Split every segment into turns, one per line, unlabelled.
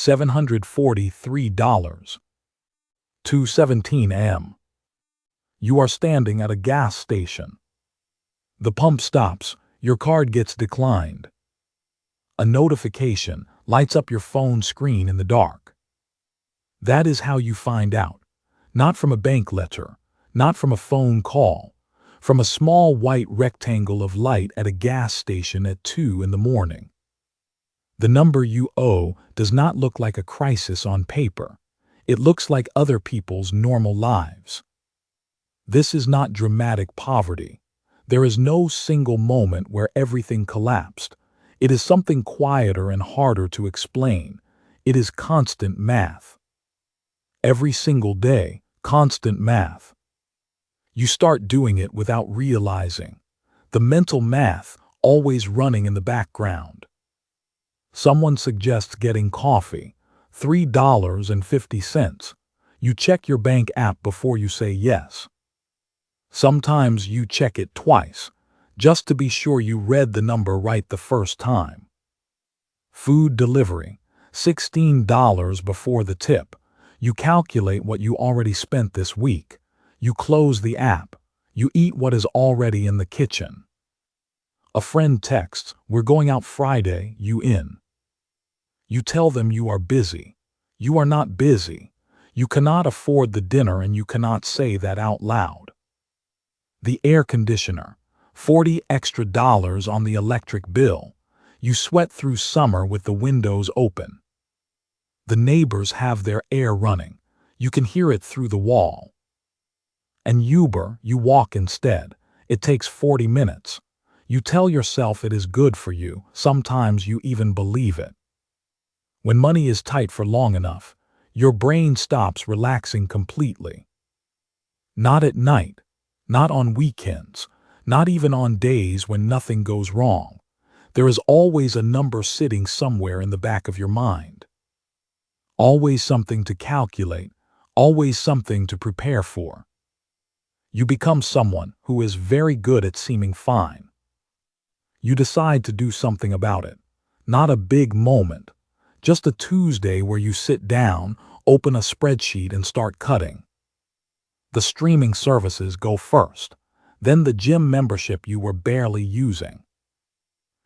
$743. 2:17 a.m. You are standing at a gas station. The pump stops, your card gets declined. A notification lights up your phone screen in the dark. That is how you find out. Not from a bank letter, not from a phone call, from a small white rectangle of light at a gas station at 2 in the morning. The number you owe does not look like a crisis on paper. It looks like other people's normal lives. This is not dramatic poverty. There is no single moment where everything collapsed. It is something quieter and harder to explain. It is constant math. Every single day, constant math. You start doing it without realizing. The mental math always running in the background. Someone suggests getting coffee, $3.50. You check your bank app before you say yes. Sometimes you check it twice, just to be sure you read the number right the first time. Food delivery, $16 before the tip. You calculate what you already spent this week. You close the app. You eat what is already in the kitchen. A friend texts, "We're going out Friday, you in?" You tell them you are busy. You are not busy. You cannot afford the dinner and you cannot say that out loud. The air conditioner, $40 extra on the electric bill. You sweat through summer with the windows open. The neighbors have their air running. You can hear it through the wall. And Uber, you walk instead. It takes 40 minutes. You tell yourself it is good for you. Sometimes you even believe it. When money is tight for long enough, your brain stops relaxing completely. Not at night, not on weekends, not even on days when nothing goes wrong. There is always a number sitting somewhere in the back of your mind. Always something to calculate, always something to prepare for. You become someone who is very good at seeming fine. You decide to do something about it. Not a big moment, just a Tuesday where you sit down, open a spreadsheet and start cutting. The streaming services go first, then the gym membership you were barely using.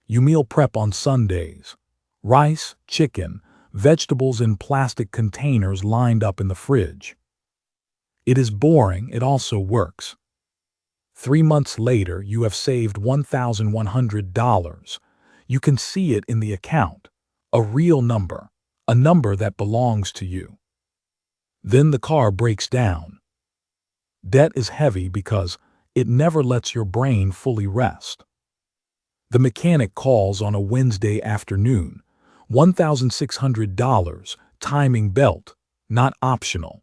You meal prep on Sundays. Rice, chicken, vegetables in plastic containers lined up in the fridge. It is boring, it also works. 3 months later, you have saved $1,100. You can see it in the account, a real number, a number that belongs to you. Then the car breaks down. Debt is heavy because it never lets your brain fully rest. The mechanic calls on a Wednesday afternoon, $1,600, timing belt, not optional.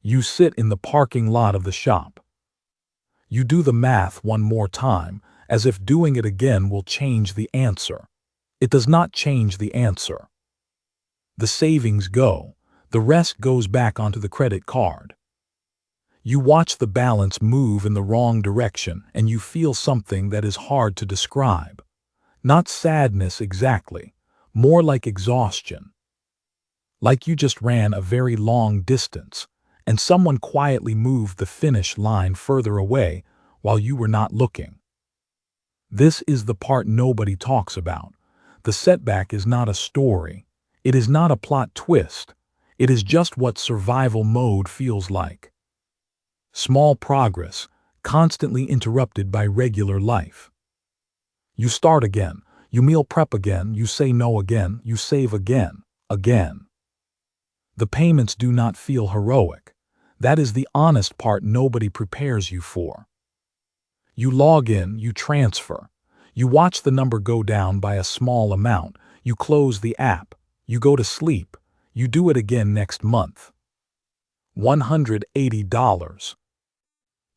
You sit in the parking lot of the shop. You do the math one more time, as if doing it again will change the answer. It does not change the answer. The savings go, the rest goes back onto the credit card. You watch the balance move in the wrong direction and you feel something that is hard to describe. Not sadness exactly, more like exhaustion. Like you just ran a very long distance and someone quietly moved the finish line further away while you were not looking. This is the part nobody talks about. The setback is not a story. It is not a plot twist. It is just what survival mode feels like. Small progress, constantly interrupted by regular life. You start again, you meal prep again, you say no again, you save again. The payments do not feel heroic. That is the honest part nobody prepares you for. You log in, you transfer. You watch the number go down by a small amount. You close the app. You go to sleep. You do it again next month. $180.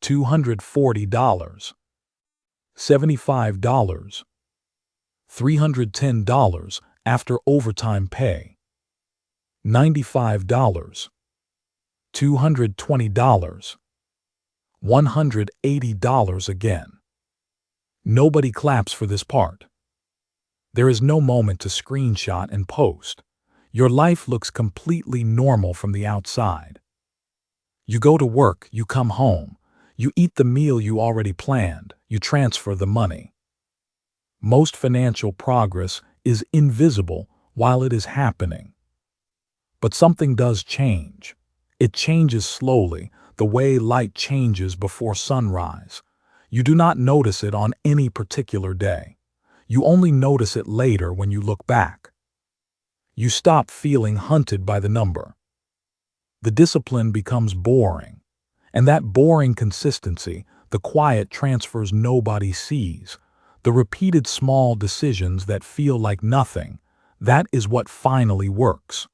$240. $75. $310 after overtime pay. $95. $220. $180 again. Nobody claps for this part. There is no moment to screenshot and post. Your life looks completely normal from the outside. You go to work, you come home, you eat the meal you already planned, you transfer the money. Most financial progress is invisible while it is happening. But something does change. It changes slowly, the way light changes before sunrise. You do not notice it on any particular day. You only notice it later when you look back. You stop feeling hunted by the number. The discipline becomes boring. And that boring consistency, the quiet transfers nobody sees, the repeated small decisions that feel like nothing, that is what finally works.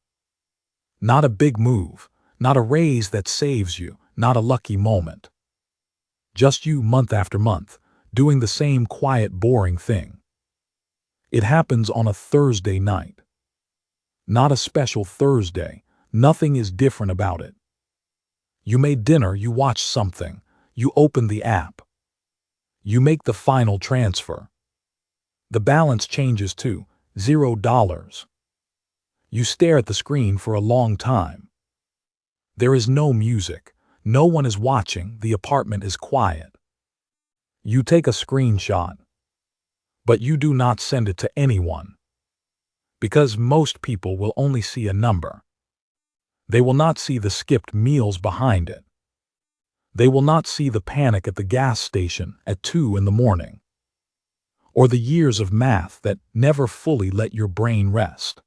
Not a big move, not a raise that saves you, not a lucky moment. Just you month after month, doing the same quiet, boring thing. It happens on a Thursday night. Not a special Thursday, nothing is different about it. You made dinner, you watch something, you open the app. You make the final transfer. The balance changes to $0. You stare at the screen for a long time. There is no music, no one is watching, the apartment is quiet. You take a screenshot, but you do not send it to anyone. Because most people will only see a number. They will not see the skipped meals behind it. They will not see the panic at the gas station at 2 in the morning. Or the years of math that never fully let your brain rest.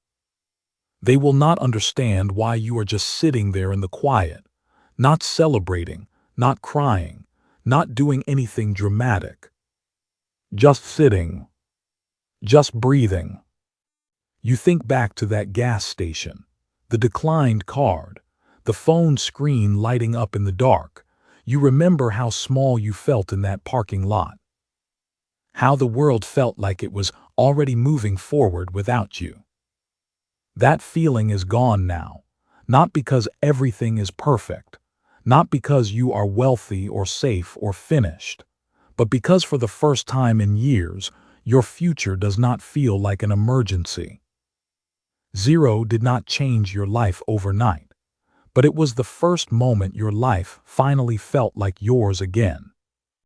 They will not understand why you are just sitting there in the quiet, not celebrating, not crying, not doing anything dramatic. Just sitting. Just breathing. You think back to that gas station, the declined card, the phone screen lighting up in the dark. You remember how small you felt in that parking lot. How the world felt like it was already moving forward without you. That feeling is gone now, not because everything is perfect, not because you are wealthy or safe or finished, but because for the first time in years, your future does not feel like an emergency. Zero did not change your life overnight, but it was the first moment your life finally felt like yours again.